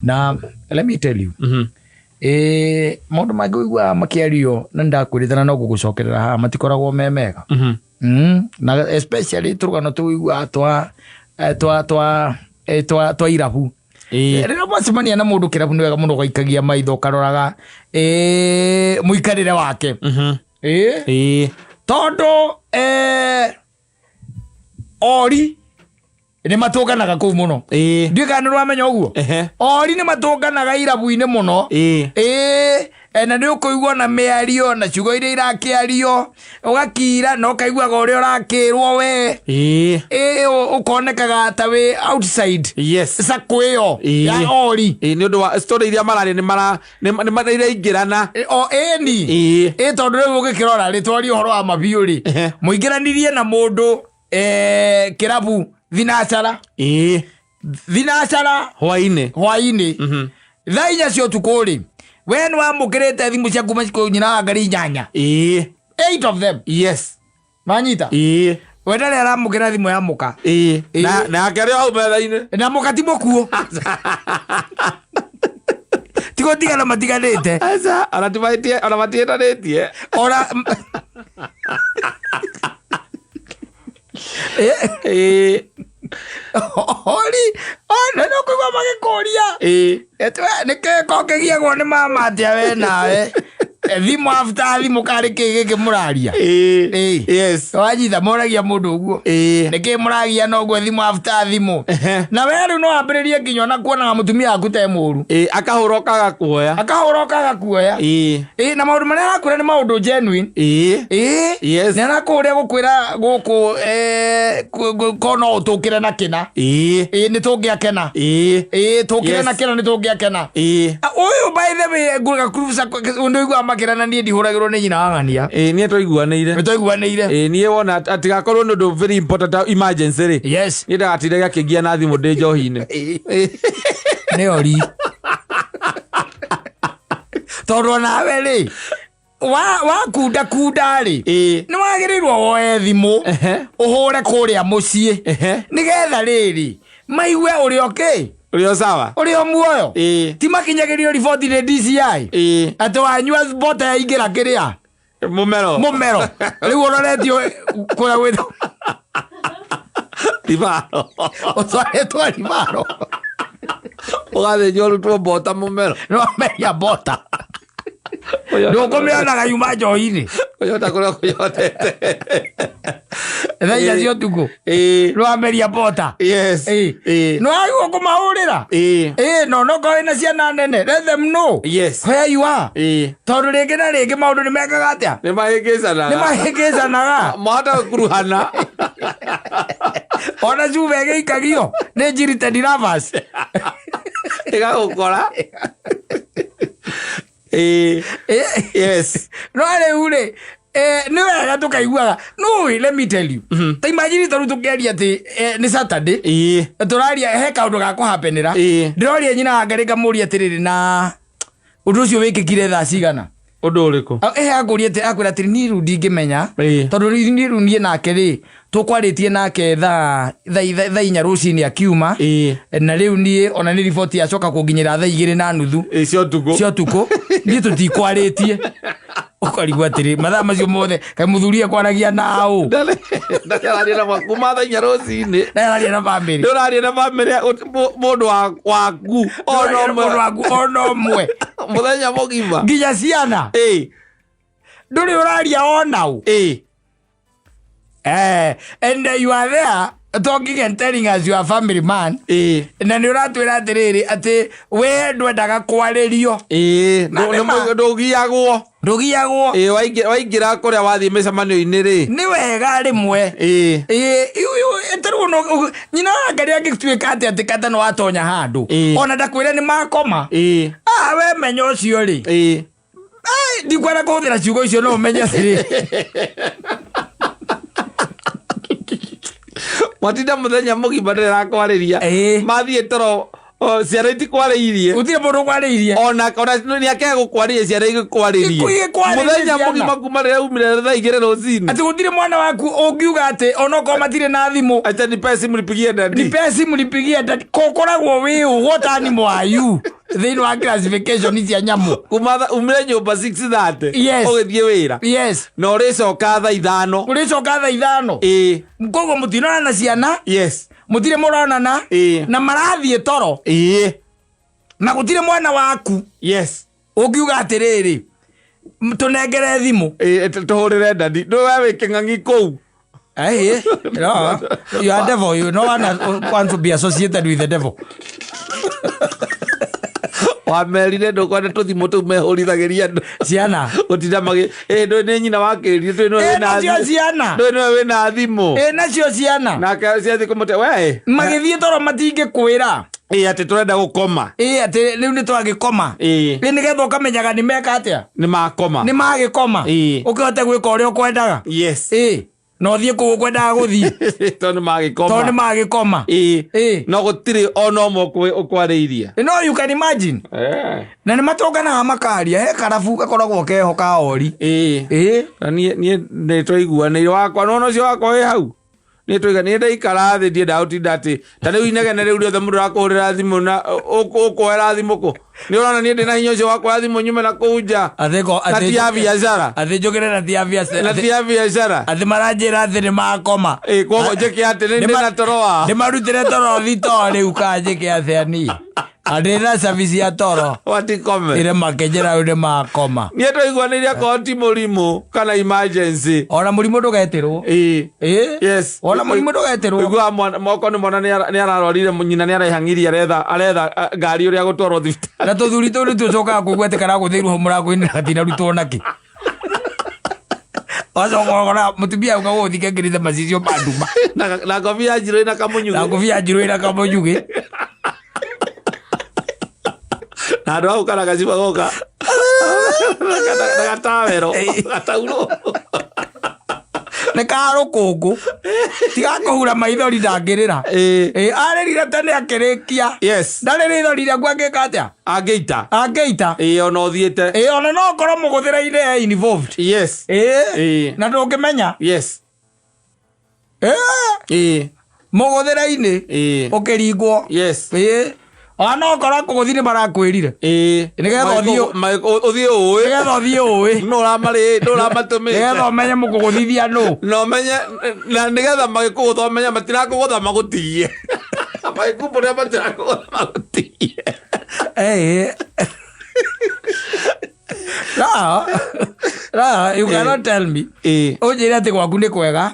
Now, let me tell you. Maundu maigua makiario na ndakwirithana no gugucokerera ha matikoragwo me mega. Na especially turugano tuigua twa irabu. Rĩrĩa mwacemania na mũndũ kĩrabu nĩ wega mũno gũikagia maitho karoraga mũikarĩre wake. Tondũ ori nĩ matũnganaga kũu mũno. Ndiũĩ kana nĩ ũramenya ũguo. Ori nĩ matũnganaga irabu-inĩ mũno. Na nĩ ũkũigua na mĩario na ciugo iria irakĩario ũgakira na ũkaiguaga ũrĩa ũrakĩrwo we. Ũkonekaga ta wĩ outside. Sako ĩyo ya ori. Nĩ ũndũ wa story iria mararĩ nĩ iraingĩrana. Ĩni. Tondũ rĩu ũgĩkĩrora rĩtwario ũhoro wa mabiũ rĩ. Mũingĩranirie na mũndũ kĩrabu thinacara. Thinacara hwainĩ. Thaa inya cia ũtukũ rĩ. We nĩ wamũkĩrĩte thimũ cia kuma cikũ nyina ngari 8. 8 of them. Manyita. We ndarĩ aramũkĩra thimũ ya mũka. Na akĩarĩ hau metha-inĩ. Na mũka ti mũkuo. Tigo tigana matiganĩte. Ona matiĩtanĩtie. Ori, no kuigua magĩkũria. Nĩkĩko kĩgiagwo nĩ mama atĩa we nawe. Thimũ after thimũ karĩ kĩ gĩkĩ mũraria. Wanyitha moragia mũndũ ũguo. Nĩkĩ mũragia na ũguo thimũ after thimũ. Na we rĩu no wambĩrĩrie nginya ona kuonaga mũtumia waku te mũru. Akahũra ũkaga kuoya. Na maũndũ marĩa arakwĩra nĩ maũndũ genuine. Nĩ arakũrĩa gũkwĩra gũkũ kono ũtũkĩre na kĩna. Nĩ tũngĩakena. Tũkĩre na kĩna nĩ tũngĩakena. Ũyũ by the way ngũga kurusa ũndũ igua makĩrana niĩ ndihũragĩrwo nĩ nyina wang'ania. Niĩ tũiguanĩire. Niĩ wona atigakorwo nĩ ũndũ very important emergency rĩ. Niĩ ndagatinde gakĩngia na thimũ ndĩ njohi-inĩ. Nĩ ori. Tondũ nawe rĩ wakunda rĩ nĩ wagĩrĩirwo woe thimũ ũhũre kũrĩa mũciĩ nĩgetha rĩrĩ maigue ũrĩ sawa ũrĩ muoyo ti makinyagĩrio riboti nĩ DCI atĩ wanyua bota ya ingĩra kĩrĩa mũmero rĩu ũroretio kũrĩa gwĩtho ribaro ũtwarĩtwo ribaro ũgathĩnjwo ũrutwo bota mũmero nĩ wameria bota ndũkũmĩonaga yuma njohi-inĩ kũyota kũrĩa kũyotete thaa inya cia ũtukũ nĩ wameria bota nĩ wagĩrĩirwo kũmahũrĩra no nokorwo wĩna ciana nene let them know where you are tondũ rĩngĩ na rĩngĩ maũndũ nĩ mekaga atĩa nĩ mahĩngĩcanaga mahota kuruhana ona cuba ĩgĩikagio nĩ njirite ndiravas ĩgagũkora no rĩu rĩ nĩ wega tũkaiguaga no let me tell you ta imagine tondũ tũkĩaria atĩ nĩ Saturday tũraria he kaũndũ ga kũhapenĩra ndĩroria nyina wa Ngarĩ ngamũria atĩrĩrĩ na ũndũ ũcio wĩkĩkire thaa cigana ũndũ ũrĩkũ akũria atĩ akwĩra atĩ niĩ rĩu ndingĩmenya tondũ niĩ rĩu niĩ nake rĩ tũkwarĩtie nake thaa 4 rũcinĩ akiuma na rĩu niĩ ona nĩ riboti yacoka kũnginyĩra thaa 2:30 cia ũtukũ niĩ tũtikwarĩtie ũkarigua atĩrĩ mathaa macio mothe kaĩ mũthuri akwaragia naũ ndararia na kuma thaa 4 rũcinĩ ndararia na bamĩrĩ ndũraria na bamĩrĩ mũndũ waku ona ũmwe mũthenya mũgima nginya ciana ndũrĩ ũraria onaũ and you are there talking and telling us you are family man na nĩ ũratwĩra atĩrĩrĩ atĩ we ndwendaga kwarĩrio ndũgiagwo waingĩra kũrĩa wathiĩ mĩcemanio-inĩ rĩ nĩ wega rĩmwe tarĩu nyina wa Ngarĩ angĩtuĩka atĩ Kata nĩ watonya handũ ona ndakwĩre nĩ makoma we menya ũcio rĩ ndikwenda kũhũthĩra ciugo icio no ũmenye atĩrĩ matinda mũthenya mũgima ndĩrakwarĩria mathiĩ toro O ciana itikwariirie. Utire mundu kwariirie. Ona ni akega gukwariria ciana igkwaririe. Muthenya mugima kuma rira umire thaa 2 rũcinĩ. Ati gutire mwana waku ungiuga ati onoko matire na thimu. Acha nipe simu nipigie dadi. Nipe simu nipigie dadi. Kokoragwo wiu what animal are you? Thĩinĩ wa classification cia nyamu. Kuma umire nyũmba 6:30. Yes. Ũgĩthiĩ wĩra. Yes. Na ũrĩcoka thaa 5. Ũrĩcoka thaa 5. Koguo mũtinona na ciana. Yes. Mũtire mũronana. Na marathiĩ toro. Na gũtire mwana waku. Yes. Ũngiuga atĩrĩrĩ tũnengere thimũ. Tũhũrĩre dadi. Ndũwe wĩke ng'ang'i kũu. Hey, no, you are devil. You no one wants to be associated with the devil. Wamerire ndũkwenda tũthimũ tũu mehũrithagĩria andũ. Ciana. Gũtinda ndũĩ nĩ nyina wakĩrire twĩ nĩwe wĩna thimũ. Ciana. Ndũĩ nĩwe wĩna thimũ. Nacio ciana. Nake ciathiĩ kũmũte we. Magĩthiĩ toro matingĩkwĩra. Atĩ tũrenda gũkoma. Atĩ rĩu nĩ twagĩkoma. Nĩgetha ũkamenyaga nĩ meka atĩa. Nĩ makoma. Nĩ magĩkoma. Ũkĩhote gwĩka ũrĩa ũkwendaga. Yes. No thiĩ kũu ũkwendaga gũthiĩ. Tondũ magĩkoma. Tondũ magĩkoma. No gũtirĩ ona ũmwe ũkwarĩirie. No you can imagine. Na nĩ matonganaga makaria. He karabu gakoragwo keho ka ori. Niĩ nĩ twaiguanĩire wakwa no ũcio wakwa wĩ hau. Nĩ tũiga nĩ ndaikara thĩ ndienda gũtinda atĩ ta rĩu inegene rĩu rĩothe mũndũ arakũhũrĩra thimũ na ũkwoera thimũ kũ. Nĩ ũrona niĩ ndĩna hinya ũcio wakwa thimũ nyume na kũu nja. Na ti ya biacara. Athĩ njũkĩre na ti ya biacara. Na ti ya biacara. Athĩ maranjĩra atĩ nĩ makoma. Koguo njĩke atĩ ndĩna toro wa. Nĩmarutĩre toro thito rĩu ka njĩke atĩa niĩ. Andĩna service ya toro. Watikome. Ire makenjera rĩu nĩ makoma. Niĩ twaiguanĩire akorwo ti mũrimũ kana emergency. Ona mũrimũ ndũgetĩrwo. Yes. Ona mũrimũ ndũgetĩrwo. Ũiguaga moko nĩ mwana nĩ ararorire nyina nĩ arehang'irie aretha ngari ũrĩa gũtwarwo thibitarĩ. Na tũthuri tũu nĩtũcokaga kũgwetĩkana gũthĩirwo ho mũrango-inĩ gatinarutwo naki. Wacoka mũtumia auga gũthike ngĩrĩte macicio manduma. Na ngobia ya njirũ ĩna kamũnyugĩ. Na ngobia ya njirũ ĩna kamũnyugĩ. Na andũ hau kana gaciba goka. Na gatawero. Gatauro. Nĩ karũkũngũ. Tiga kũhura maithori ndangĩrĩra. Arĩrire tene akĩrĩkia. Yes. Ndarĩrĩ ithori rĩaku angĩka atĩa? Angĩita. Ona ũthiĩte. Ona no ũkorwo mũgũthĩra-inĩ involved. Yes. Na ndũngĩmenya. Yes. Mũgũthĩra-inĩ. Ũkĩringwo. Yes. Ona ũkorwo kũgũthiĩ nĩ marakwĩrire. Nĩgetha ũthiĩ ũĩ. Nĩgetha ũthiĩ ũĩ. Ndũramatũmĩte. Nĩgetha ũmenye mũkũgũthithia nũ. Na ũmenye na nĩgetha magĩkũgũtha ũmenye matirakũgũtha magũtigie. Magĩkumbũ rĩa matirakũgũtha magũtigie. No, you cannot tell me. Ũnjĩre atĩ gwaku nĩ kwega.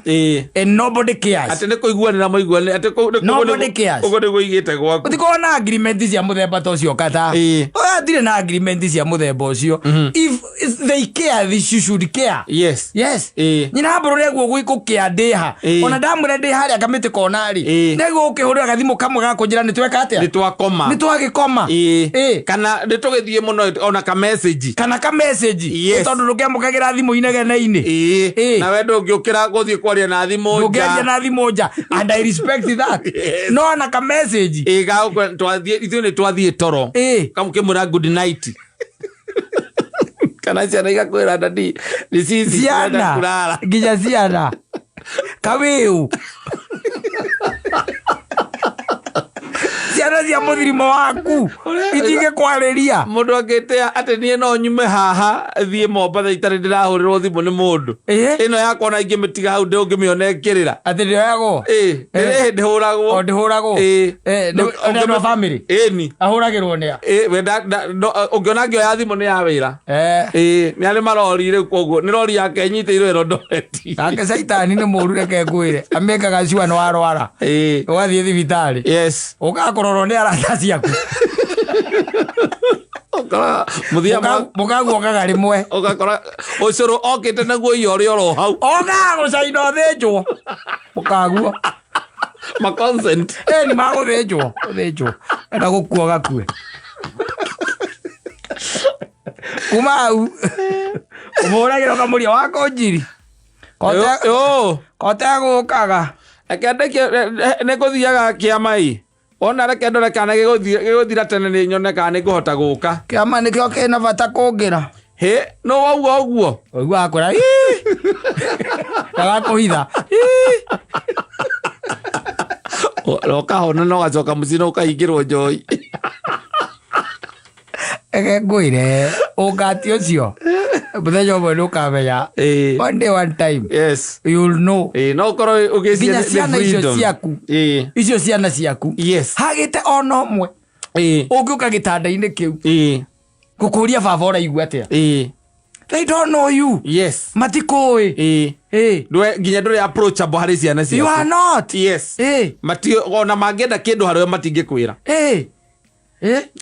And nobody cares. Atĩ nĩ kũiguanĩra maiguanĩra. Nobody cares. Ũguo nĩguo igĩte gwaku. Ũtikorwo na agreement cia mũthemba ta ũcio Kata. Oya ndirĩ na agreement cia mũthemba ũcio. If they care, they should care. Yes. Nyina mbũrũ nĩguo gũikũkĩa ndĩha. Ona ndamwĩra ndĩ harĩa kamĩtĩ kona-rĩ. Nĩguo ũkĩhũrĩra gathimũ kamwe gakũnjĩra nĩ tweka atĩa? Nĩ twakoma. Nĩ twagĩkoma. Kana nĩ tũgĩthiĩ mũno ona ka message. Tondũ ndũkĩamũkagĩra thimũ inegene-inĩ. Na we ndũngĩũkĩra gũthiĩ kwaria na thimũ nja. Ndũngĩaria na thimũ nja. And I respect that. No na ka message. Ithuĩ nĩ twathiĩ toro. Kamũkĩmwĩra good night. Kana ciana igakwĩra dadi. Ciana. Nginya ciana. Kawĩu. Ciana cia mũthirimo waku itingĩkwarĩria. Mũndũ angĩtĩa atĩ niĩ no nyume haha thiĩ Mombatha itarĩ ndĩrahũrĩrwo thimũ nĩ mũndũ. Ĩno yakwa na ingĩmĩtiga hau ndĩngĩmĩona ĩkĩrĩra. Atĩ ndĩoyagwo. Ndĩhũragwo. Ndĩhũragwo. Nĩ andũ a family. Ĩni. Ahũragĩrwo nĩa. Ũngĩona ngĩoya thimũ nĩ ya wĩra. Nĩ arĩ marori rĩu koguo nĩ rori yake nyitĩirwo Elondoreti. Nake caitani nĩ mũru reke ngwĩre. Amĩkaga cua nĩ warwara. Ũgathiĩ thibitarĩ. Yes. Ũgakororwo nĩ arata ciaku. Mũkaguo kaga rĩmwe. Ũgakora ũcũrũ okĩte naguo ihore oro hau. Oka gũcaina ũthĩnjwo. Mũkaguo. Consent. Nĩ magũthĩnjwo. Enda gũkua gakue. Kuma hau. Ũmũragĩra kamũria wako njiri. Kote gũkaga. Nĩ kũthiaga kĩama-ĩ. ona reke ndore kana giguthira tene ni nyone kana ngihota guka kiama nikio kina bata kungira he no wauga uguo akora kaga kuhitha roka hona no gacoka mucino ukaingirwo njoi ngwire ungati ucio muthenya umwe nukamenya one day one time yes you'll know no korwo ugicia ciana icio ciaku icio ciana ciaku yes hagite ona umwe ungiuka gitanda-ini kiu gukuria baba uraigua atia they don't know you yes matikui nginya nduri approachable hari ciana ciaku you are not yes mati ona mangienda kindu hario matingikwira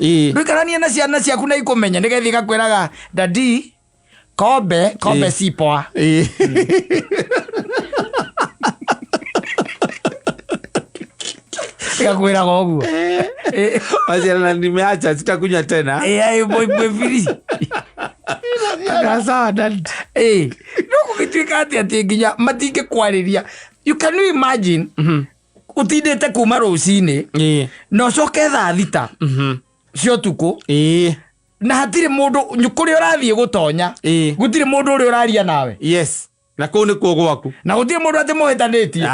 nduikaranie na ciana ciaku na ikumenya nigethi gakwiraga dadi kombe si poa gakwiraga uguo waciana nimeacha sitakunywa tena boy free sawa dad no gugituika ati nginya matinge kwariria you can imagine utindite kuma rucini no coke thaa thita cio tuku na hatire mundu nyukuri urathie gutonya gutire mundu uri uraria nawe yes na kuu ni kuo gwaku na gutire mundu ati muhitanitie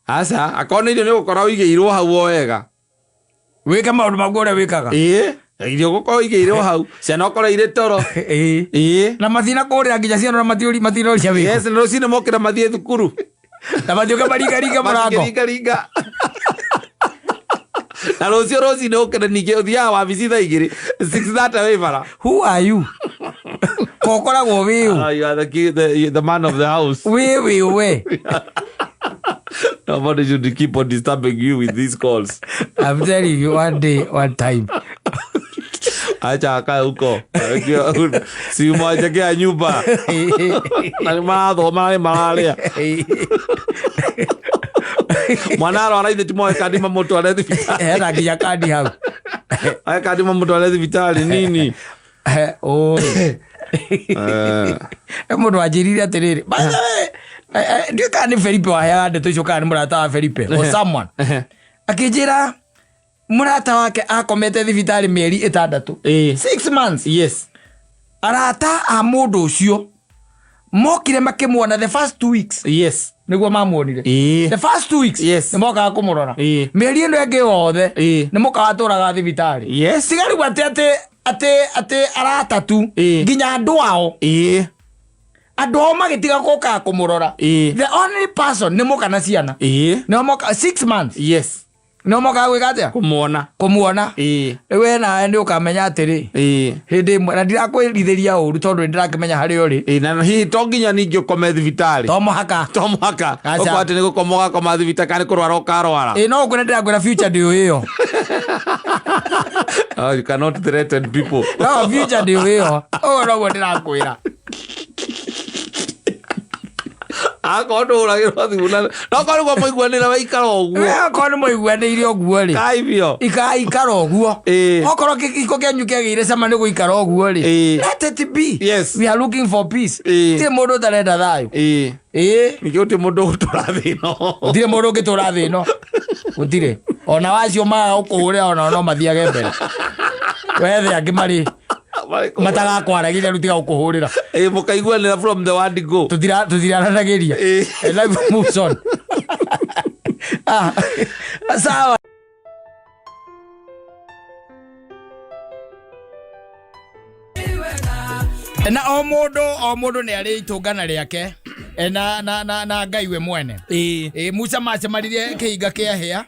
asa akona irio ni gukora uigeirwo hau wega wika maundu magu uria wikaga irio gukorwo igeirwo hau ciana okora ire toro na mathina kurira nginya ciana na matinoria wika yes na rucini mokira mathie thukuru na mathiuka maringaringa murango na rucio rucini ukira ningi uthiaga wabici thaa 6:30 wi bara who are you kokoragwo wiu you are the man of the house we nobody should keep on disturbing you with these calls. I'm telling you, one day, one time. Acha aka huko. Si mmoja kia nyumba. Na maadho malaria. Mwanaro anaithe timoe kadima moto alethi vitali. Na kia kadi hau. Aya kadima moto alethi vitali nini? Mundu anjirire atiriri. Ndio kana Felipe waheaga ndeto icio kana murata wa Felipe or someone akijira murata wake akomete thibitari mieri 6 6 months yes arata a mundu ucio mokire makimwona the first 2 weeks yes niguo mamuonire the first 2 weeks yes ni mokaga kumurora mieri ino enge wothe ni mokaga turaga thibitari yes sigari gwate ate arata tu nginya andu ao andu ao magitiga guka kumurora the only person ni mukana ciana no moka 6 months yes no moka gwikatia kumuona we na ndi ukamenya atiri hindi na ndirakwĩrithiria ũru tondu ndirakimenya hari uri na hi to nginya ningi ukome thibitari to muhaka ukwati ni gukomoga koma thibitari kana kurwara ukarwara no kwenda ndirakwira future ndio hiyo you cannot threaten people no future ndio hiyo no ndirakwira akondo uragirwo thibuna no kono kwa moiguanira waikara oguo kono moiguanire oguo ri kaibio ikara oguo okoro kiko kenyu kegire sama ni guikara oguo ri let it be yes we are looking for peace ti mundu tarenda thayo nigiote mundu uturathino ndire mundu ngiturathino gutire ona wacio ma ukuhure ona no mathiage mbere wethe angimari mataga kwaragiria rutiga ukuhurira mukaiguanira from the word go tutiranagiria life moves on sawa na o mundu ni ari itungana riake na Ngai we mwene Musa macemanirie kihinga kia hia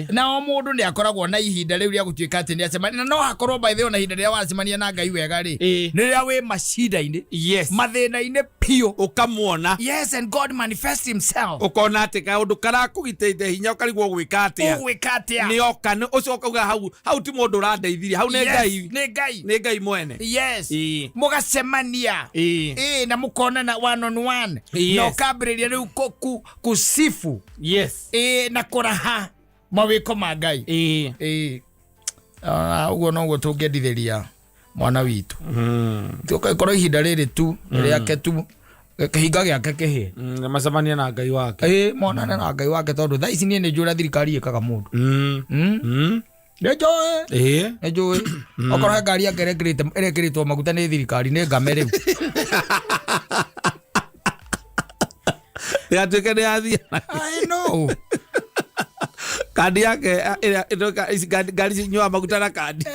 na o mundu ni akoragwo na ihinda riu ria gutuika ati ni acemania no hakorwo by the way na ihinda ria wacemania na Ngai wega ri ni ria wi macida-ini mathina-ini pio ukamwona yes and God manifest himself ukona ati kaundu karakugiteite hinya ukarigwo gwika atia ni oka ni ucio ukauga hau ti mundu urandeithirie hau ni Ngai mwene yes mugacemania na mukonana one on one no kabiriria riu kusifu yes na kuraha mawiko ma Ngai uguo noguo tungĩendithĩria mwana witũ tukorwo ihinda rĩrĩ tu rĩake tu kahinga gĩake kĩhĩ macemania na Ngai wake monane na Ngai wake tondũ thaa ici niĩ nĩ njũra thirikari ĩkaga mũndũ nĩ njũĩ okorwo ngari yake ĩrekĩrĩtwo maguta nĩ thirikari nĩ ngame rĩu yatuĩke nĩ yathiĩ kandi yake ngari cinyua maguta na kandi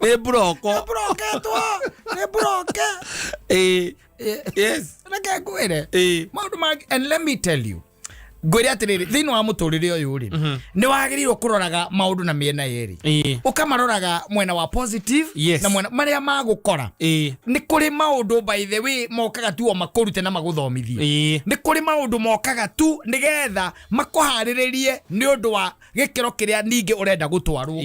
nĩ broko nĩ broke yes reke ngwĩre maũndũ mangĩ and let me tell you ngwĩre atĩrĩrĩ thĩinĩ wa mũtũrĩre ũyũ rĩ nĩ wagĩrĩirwo kũroraga maũndũ na mĩena yerĩ ũkamaroraga mwena wa positive na mwena marĩa magũkora nĩ kũrĩ maũndũ by the way mokaga tu o makũrute na magũthomithie nĩ kũrĩ maũndũ mokaga tu nĩgetha makũharĩrĩrie nĩ ũndũ wa gĩkĩro kĩrĩa ningĩ ũrenda gũtwarwo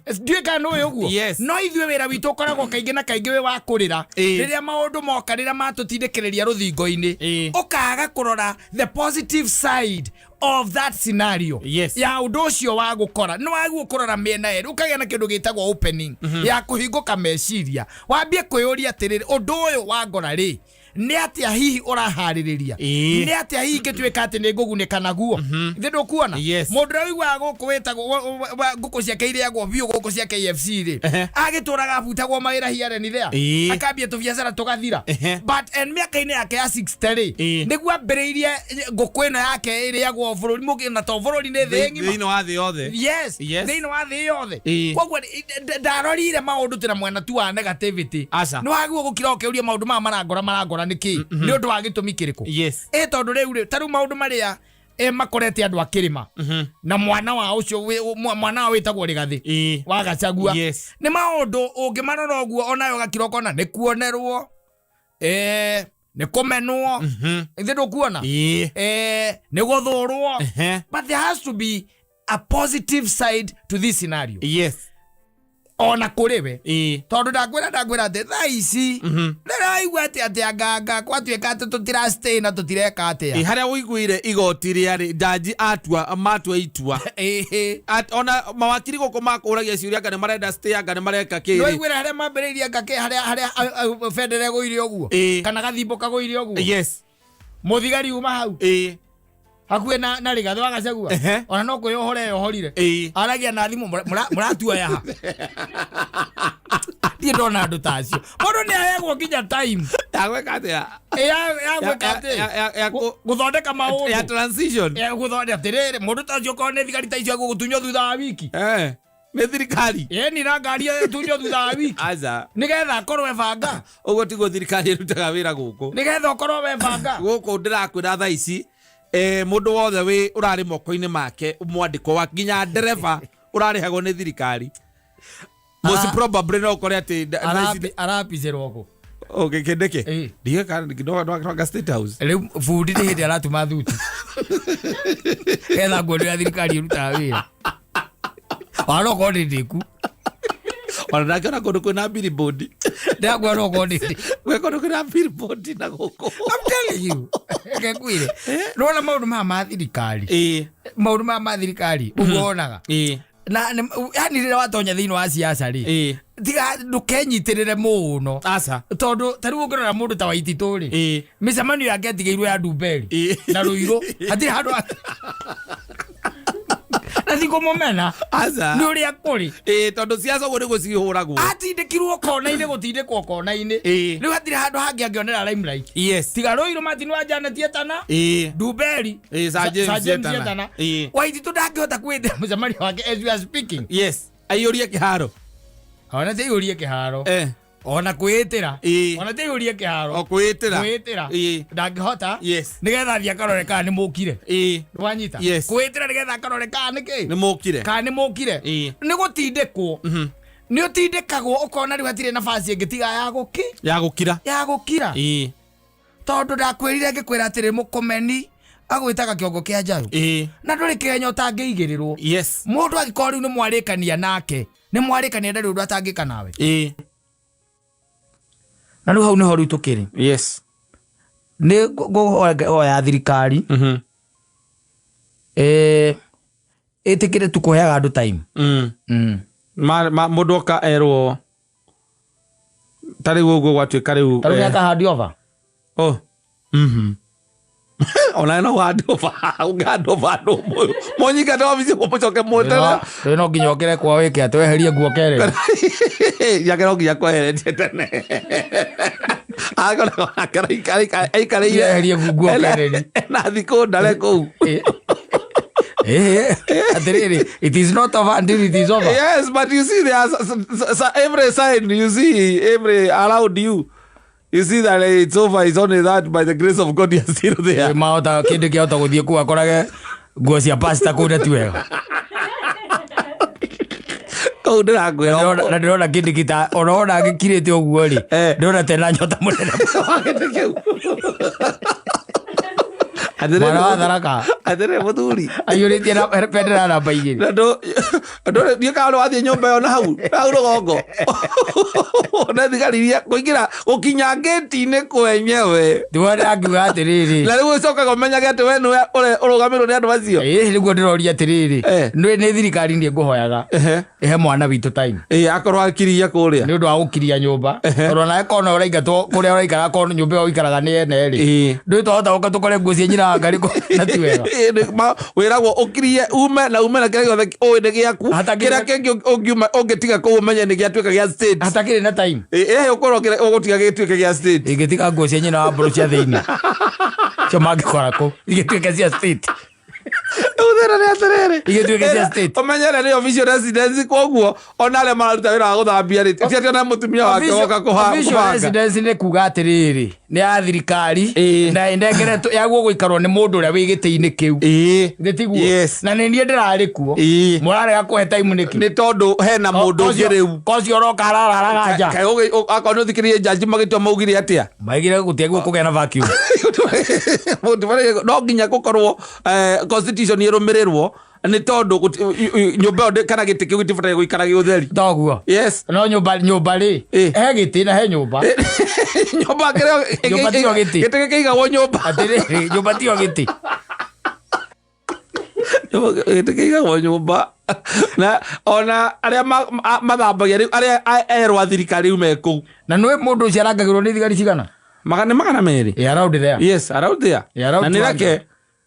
ndiũĩ kana nĩ ũguo no ithuĩ wĩra witũ ũkoragwo kaingĩ na kaingĩ wĩ wa kũrĩra rĩrĩa maũndũ moka rĩrĩa matũtindĩkĩrĩria rũthingo-inĩ ũkaga kũrora the positive side of that scenario ya ũndũ ũcio wa gũkora nĩ wagwo kũrora mĩena yerĩ ũkagĩa na kĩndũ gĩtagwo opening ya kũhingũka meciria wambie kwĩyũria atĩrĩrĩ ũndũ ũyũ wa ngora rĩ nĩ atĩa hihi ũraharĩrĩria nĩ atĩa hihi ngĩtuĩka atĩ nĩ ngũgunĩka naguo ithĩ ndũkuona mũndũ ũrĩa wĩiguaga gũkũ wĩtagwo ngũkũ ciake irĩagwo biũ gũkũ cia KFC rĩ agĩtũraga abutagwo mawĩra hiareni thea akambia tũbiacara tũgathira but mĩaka-inĩ yake ya 60 rĩ nĩguo ambĩrĩirie ngũkũ ĩno yake ĩrĩagwo bũrũri mũngĩ na to bũrũri-inĩ thĩ ng'ima thĩinĩ wa thĩ yothe thĩinĩ wa thĩ yothe koguo ndarorire maũndũ tena mwena tu wa negativity nĩ wagwo gũkira ũkĩũria maũndũ maya marangora nĩkĩ nĩ ũndũ wa gĩtũmi kĩrĩkũ tondũ rĩu tarĩu maũndũ marĩa makorete andũ akĩrĩma na mwana wa ũcio mwana wa wĩtagwo Rigathĩ wa Gachagua nĩ maũndũ ũngĩmarora ũguo onayo gakira ũkona nĩ kuonerwo nĩ kũmenwo ithĩ ndũkuona nĩ gũthũrwo but there has to be a positive side to this scenario ona kũrĩwe tondũ ndakwĩra atĩ thaa ici rĩrĩa waigua atĩ anganga gwatuĩka atĩ tũtirastay na tũtireka atĩa harĩa ũiguire igoti rĩarĩ jaji matua itua ona mawakiri gũkũ makũragia ciũria kana marenda stay anga nĩ mareka kĩrĩ waiguire harĩa mambĩrĩirie ngake harĩa federal gũire ũguo kana gathimbo kagũire ũguo mũthigari uma hau hakuwe na Rigathĩ wa Gachagua ona no kwĩyohora yohorire aragia na thimũ mũratua yaha ndiĩ ndona andũ tacio mũndũ nĩ aheagwo nginya time yagwĩka atĩa yagwĩka atĩa gũthondeka maũndũ ya transition gũthondeka atĩrĩrĩ mũndũ tacio korwo nĩ thigari ta icio gũgũtunywo thutha wa wiki nĩ thirikari ni na ngari ĩtunywo thutha wa wiki nĩgetha akorwo ebanga ũguo tiguo thirikari ĩrutaga wĩra gũkũ nĩgetha ũkorwo webanga gũkũ ndĩrakwĩra thaa ici mũndũ wothe wĩ ũrarĩ moko-inĩ make mwandĩko wa nginya ndereba ũrarĩhagwo nĩ thirikari most probably no ũkore atĩ arapicĩrwo kũ Kindiki ndiye kana state house rĩu bundi nĩ hĩndĩ aratuma thuti getha nguo ya thirikari ĩrutaga wĩra wano korwo ndĩku ona ndakĩona kũndũ kwĩna billboard ndakwona ũkorwo kũndũ kwĩna billboard na gũkũ I'm telling you ngekwire rona maũndũ maya ma thirikari maũndũ maya ma thirikari ũguo wonaga na yani rĩrĩa watonya thĩinĩ wa siasa rĩ tiga ndũkenyitĩrĩre mũno tondũ tarĩu ũngĩrora mũndũ ta Waititũ rĩ mĩcemanio yake atigĩirwo ya Ndumberi na Rũirũ hatirĩ handũ na thikũmũmena nĩ ũrĩa kũrĩ tondũ siasa ũguo nĩguo cihũragwo atindĩkirwo kona-inĩ gũtindĩkwo kona-inĩ rĩu hatirĩ handũ hangĩ angĩonera limelight tiga Rũirũ Martin wa Janet Etana Ndumberi James Etana Waititũ ndangĩhota kwĩndĩra mũcemanio wake as we are speaking aiyũrie kĩharo ona tĩiyũrie kĩharo ona kwĩĩtĩra ona tĩiyũrie kĩharo kwĩĩtĩra ndangĩhota nĩgetha thiĩ akarore kana nĩ mũkire wanyita kwĩĩtĩra nĩgetha akarore kana nĩ mũkire kana nĩ mũkire nĩ gũtindĩkwo nĩ ũtindĩkagwo ũkona rĩu hatirĩ nafasi ĩngĩ tiga ya gũkira tondũ ndakwĩrire ngĩkwĩra atĩrĩ mũkomeni agwĩtaga kĩongo kĩa njaru na ndũrĩ kĩhenya ũtangĩigĩrĩrwo mũndũ angĩkorwo rĩu nĩ mwarĩkania nake nĩ mwarĩkania ndarĩ ũndũ atangĩka nawe na rĩu hau nĩho rĩu tũkĩrĩ nĩ ngũhoya thirikari ĩtĩkĩre tu kũheaga andũ time mũndũ oka erwo tarĩu ũguo gwatuĩka rĩu tarĩu nĩakahandi over Ona no wadova ungadova no monyika tawabisi kupochoke motela no ginyokere kwa weke atweherie guokere yakero giya kwere tene agora akara yeherie guokere na thiko ndale ko Adiriri, it is not over until it is over. Yes, but you see, there's every sign you see, every allowed you. You see that it's over, it's only that by the grace of God you're still there. Maota Kindiki auta guthie ku akorage nguo cia pasta ku na tiwega. Kau ndĩrakwĩra na ndĩrona Kindiki ta ona agĩkirĩte ũguo rĩ ndĩrona tena nyota mũnene mwana wa Tharaka atere mũthuri aiyũrĩtie na bendera namba igĩrĩ na ndiĩ kana wathiĩ nyũmba ĩyo na hau rũgongo na thigari iria kũingĩra gũkinya ngĩti-inĩ kwenyewe ndiwona akiuga atĩrĩrĩ na rĩu ũcokaga ũmenyage atĩ we nĩwe ũrũgamĩrwo nĩ andũ acio nĩguo ndĩroria atĩrĩrĩ nĩ thirikari niĩ ngũhoyaga ĩhe mwana witũ time akorwo akiria kũrĩa nĩ ũndũ wa gũkiria nyũmba tondũ ona kona ũraingatwo kũrĩa ũraikara korwo nyũmba ĩyo ũikaraga nĩ ene rĩ ndũtahota gũka tũkore nguo cia nyina ngari na ti wega wĩragwo ũkirie ume na kĩrĩa gĩothe ũĩ nĩ gĩaku kĩrĩa kĩngĩ ũngĩtiga kũu ũmenye nĩ gĩatuĩka gĩa state hatakĩrĩ na time ũkorwo ũgũtiga gĩtuĩke gĩa state ingĩtiga nguo cia nyina wa mbũrũ cia thĩinĩ cio mangĩkora kũ igĩtuĩke cia state igĩtuĩke cia state ũmenyere nĩ official residence koguo ona arĩa mararuta wĩra wa gũthambia rĩ ti atĩ ona mũtumia wake woka kũhanga official residence nĩ kuga atĩrĩrĩ nĩ ya thirikari na ndengeretwo yaguo gũikarwo nĩ mũndũ ũrĩa wĩ gĩtĩ-inĩ kĩu gĩtiguo na nĩ niĩ ndĩrarĩ kuo mũrarega kũhe time nĩkĩ nĩ tondũ hena mũndũ ũngĩ rĩu kocio ũroka arararaga nja akorwo nĩ ũthikĩrĩrie jaji magĩtua maugire atĩa maigire gũtiagwo kũgĩa na vacuum no nginya gũkorwo constitution ĩrũmĩrĩrwo nĩ tondũ nyũmba ĩyo kana gĩtĩ kĩu gĩtibataire gũikara gĩũtheri toguo no nyũmba rĩ he gĩtĩ na he nyũmba nyũmba tiyo gĩtĩ gĩtĩ gĩkĩigagwo nyũmba atĩrĩrĩ nyũmba tiyo gĩtĩ gĩtĩ kĩigagwo nyũmba na ona arĩa mathambagia rĩu arĩa erwa thirikari rĩu me kũu na nĩ mũndũ ũcio arangagĩrwo nĩ thigari cigana magana merĩ around there yes around there na nĩ rake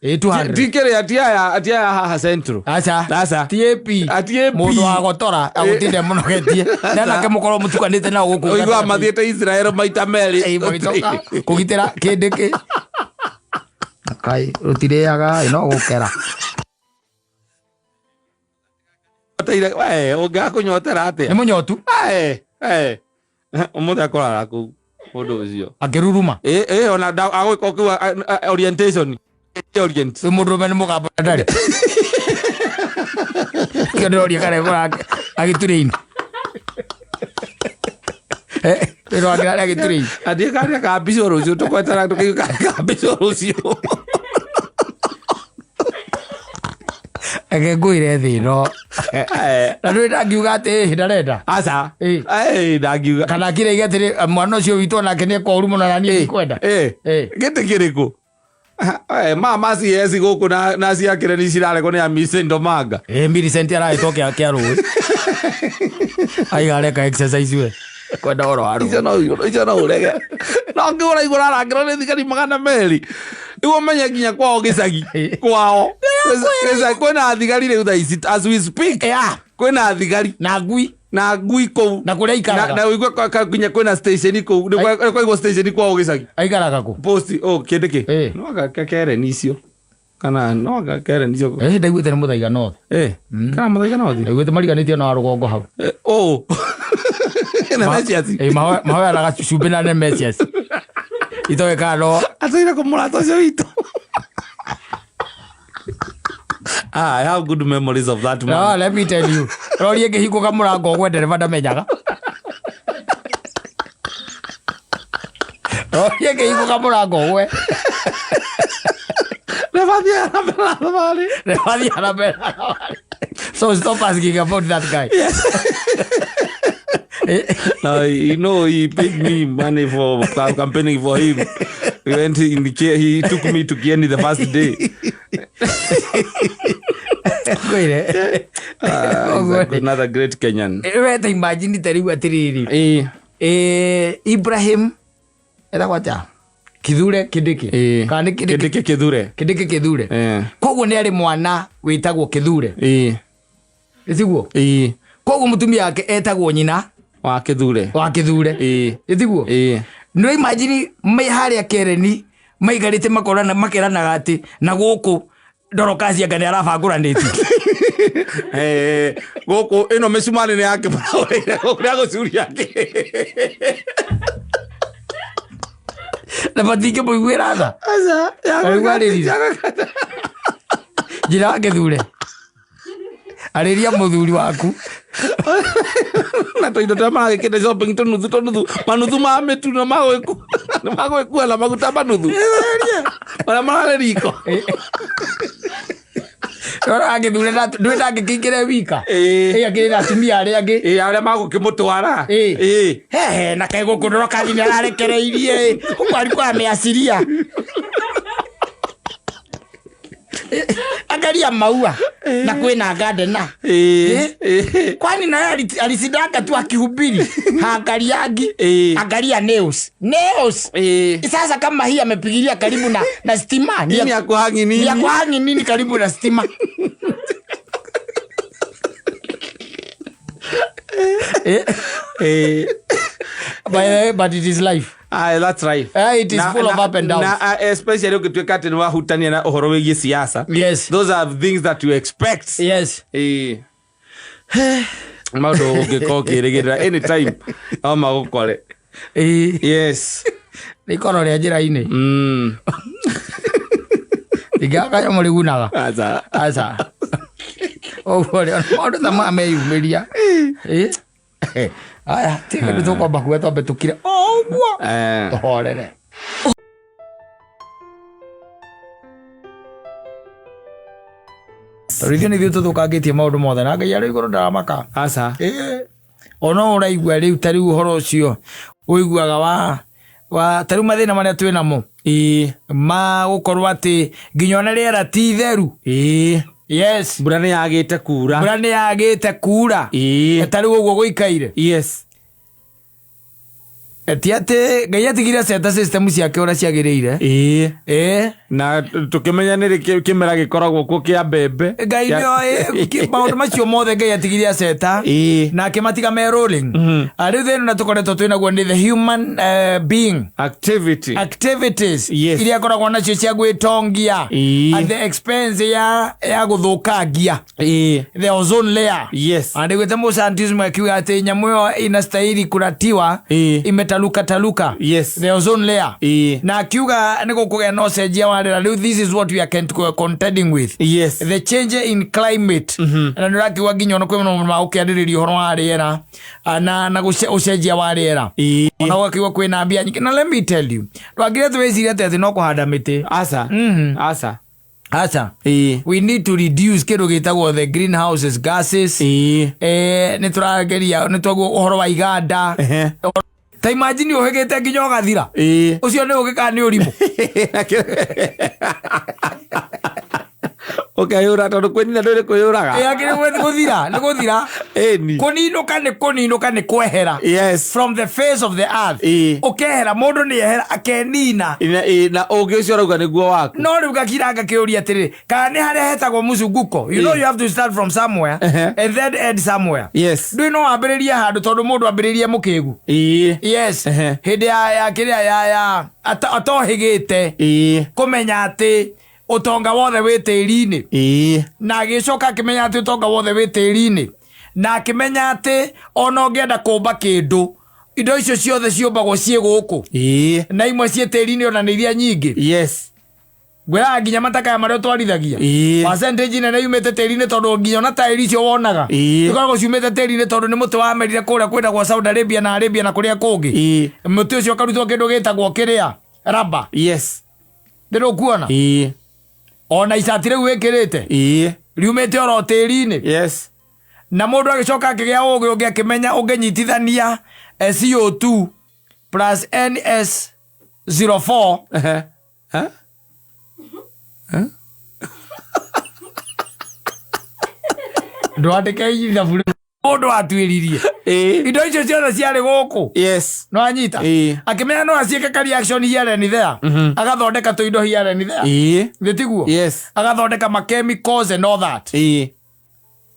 200 tikere atia haha central aca TAP mũndũ wa gotora agũtinde mũnogetie na nake mũkorwo mũtukanĩte nao gũkũ ũigua mathiĩte Israel maita merĩ kũgitĩra Kindiki kai ũtirĩaga no gũkera ũngĩakũnyotera atĩa nĩ mũnyotu ũmũthĩ akorara kũu mũndũ ũcio akĩruruma ona agwĩka ũkiuga orientation orient mũndũrũme nĩ mũgamba ndarĩ kĩo ndĩroria karego agĩturĩini ĩroagĩra arĩa agĩturĩini athiĩ karĩa kambico rũciũ tũkwetera tũkĩuga kambico rũciũ ngũire thĩ ĩno na ndũĩ ndangiuga atĩ ndarenda aca ndangiuga kana kĩrĩa atĩrĩ mwana ũcio witũ onake nĩ ekoru mũno na niĩ ndikwenda gĩtĩ kĩrĩkũ mama CS gũkũ na ciakĩre nĩ ciraregwo nĩ Millicent Omanga Millicent arahĩtwo kĩa rũĩ aigareka exercise we kwenda oro haru icio no ũrege no ngĩũra igũra arangĩrwo nĩ thigari magana merĩ rĩu ũmenye nginya kwao gĩcagi kwao kwĩna thigari rĩu thaa ici as we speak kwĩna thigari na ngui kũu na kũrĩa ikaraga na ũigua nginya kwĩna station kũu nĩ kwaigwo station kwao gĩcagi aikaraga kũ post Kindiki no gakere nicio kana no gakere nicio ndaiguĩte nĩ mũthaiga north kana mũthaiga north ndaiguĩte mariganĩtio na rũgongo hau mahoyanaga cumbĩ na Nemesius itoĩ kana no atũire kũmũrata ũcio witũ I have good memories of that man. No, let me tell you. Rorie ngĩhingũka mũrango gwe ndereba ndamenyaga. Rorie ngĩhingũka mũrango gwe. So stop asking about that guy. Yes. No, you know, he paid me money for campaigning for him. We went in the care. He took me to Kieni the first day. Another great Kenyan. Weta imagine tariu atiriri. Ibrahim era kwacha. Kithure Kindiki kana Kindiki Kithure koguo nĩ arĩ mwana wĩtagwo Kithure ĩtiguo koguo mũtumia yake etagwo nyina wa Kithure ĩtiguo nĩ imagine mai harĩa Kereni maigarĩte makeranaga atĩ na gũkũ Ndorokaci anga nĩ arabangũranĩti gũkũ ĩno mĩcumarĩ nĩ yake kũrĩa gũcuria na batingĩ mũiguĩra tha njĩra wa Kithure arĩria mũthuri waku na tũindo tũrĩa maragĩkĩnda shopping tũnuthu manuthu ma mĩtu magwĩkua na maguta manuthu marĩa mararĩ riko Rora Kithure ndũĩ ndangĩkĩingĩre wika akĩrĩ na atumia arĩa angĩ arĩa magũkĩmũtwara hehe na kaĩ gũkũ Ndorokaci nĩ ararekereirie ũguo alikuwa ameashiria angalia maua na kwĩna gardena kwani naye alisidanga tu akihubiri angalia nails sasa kama hii amepigilia karibu na stima ni ya kuhangi nini karibu na stima but it is life. That's right. It is full of up and downs. Especially ukituweka tena wahutania na uhoro wegi siasa. Yes. Those are things that you expect. Yes. Maudo ukikokiregera anytime. Ama ukole. Yes. Nikono ria njira-ini. Igaka ya mũrigunaga. Aza. Ogore ono tama meyumiria. Aya, tika nitukwamba kuga twambe tukire oguo tuhorere tarithio nĩ ithuĩ tũthũkangĩtie maũndũ mothe na Ngai arĩ igũrũ ndaramaka ona ũraigua rĩu ta rĩu ũhoro ũcio ũiguaga wa ta rĩu mathĩna marĩa twĩ namo ma gũkorwo atĩ nginya ona rĩera ti itheru yes mbura nĩ yagĩte kuura ta rĩu ũguo gũikaire yes etiate Ngai atigire seta system ciake ũrĩa ciagĩrĩire na tukimenya nĩ kimera gikoragwo ku kia mbembe Ngai nĩoĩ maũndũ macio mothe Ngai atigire seta na akĩmatiga me rolling rĩu thĩna na tũkoretwo twĩnaguo nĩ the human being activities iria akoragwo nacio cia gwĩtongia at the expense ya gũthũkangia the ozone layer andĩgwĩte mũscientism akiuga atĩ nyamũ ĩyo inastahili kuratiwa imetaluka the ozone layer na akiuga nĩ gũkũgĩa na ũcenjia wa rĩera rĩu this is what we are contending with the change in climate na nĩ rakiuga nginya ona kwĩ maũndũ ma gũkĩarĩrĩria ũhoro wa rĩera na ũcenjia wa rĩera ona gũkiuga kwĩna mbia nyingĩ na let me tell you twagire twĩciria atĩ no kũhanda mĩtĩ Asa, we need to reduce kĩndũ gĩtagwo the greenhouse gases nĩ tũrageria nĩ twaguo ũhoro wa iganda ta imagine ũhĩgĩte nginya ũgathira ũcio nĩ ũgĩka nĩ ũrimũ ũkeyũra tondũ kwĩnina ndũrĩ kwĩyũraga nĩ gũthira kũninũka nĩ kwehera from the face of the earth ũkehera mũndũ nĩ ehera akenina na ũngĩ ũcio ũrauga nĩguo waku no rĩu gakiranga kĩũria atĩrĩrĩ kana nĩ harĩa hetagwo mũcunguko you know you have to start from somewhere and then end somewhere ndũĩ no wambĩrĩrie handũ tondũ mũndũ ambĩrĩrie mũkĩgu hĩndĩ ya kĩrĩa ya atohĩgĩte kũmenya atĩ utonga wothe wĩ tĩri-inĩ na agĩcoka akĩmenya atĩ utonga wothe wĩ tĩri-inĩ na akĩmenya atĩ ona ũngĩenda kũmba kĩndũ indo icio ciothe ciũmbagwo ciĩ gũkũ na imwe ciĩ tĩri-inĩ ona nĩ iria nyingĩ ngwĩraga nginya matakaya marĩa ũtwarithagia percentage nene yumĩte tĩri-inĩ tondũ nginya ona taĩri icio wonaga ikoragwo ciumĩte tĩri-inĩ tondũ nĩ mũtĩ wamerire kũrĩa kwĩtagwo Saudi Arabia na kũrĩa kũngĩ mũtĩ ũcio ũkarutwo kĩndũ gĩtagwo kĩrĩa raba ndĩrũkuona ona icati rĩu wĩkĩrĩte riumĩte oro tĩri-inĩ na mũndũ agĩcoka akĩgĩa ũgĩ ũngĩ akĩmenya ũngĩnyitithania CO2 plus NS04 ndwandĩke ithabu Odo atwiririe indo icio ciothe ciarĩ gũkũ yes no anyita akĩmenya no aciĩke ka reaction here and there agathondeka tũindo here and there thitiguo yes agathondeka ma chemicals and all that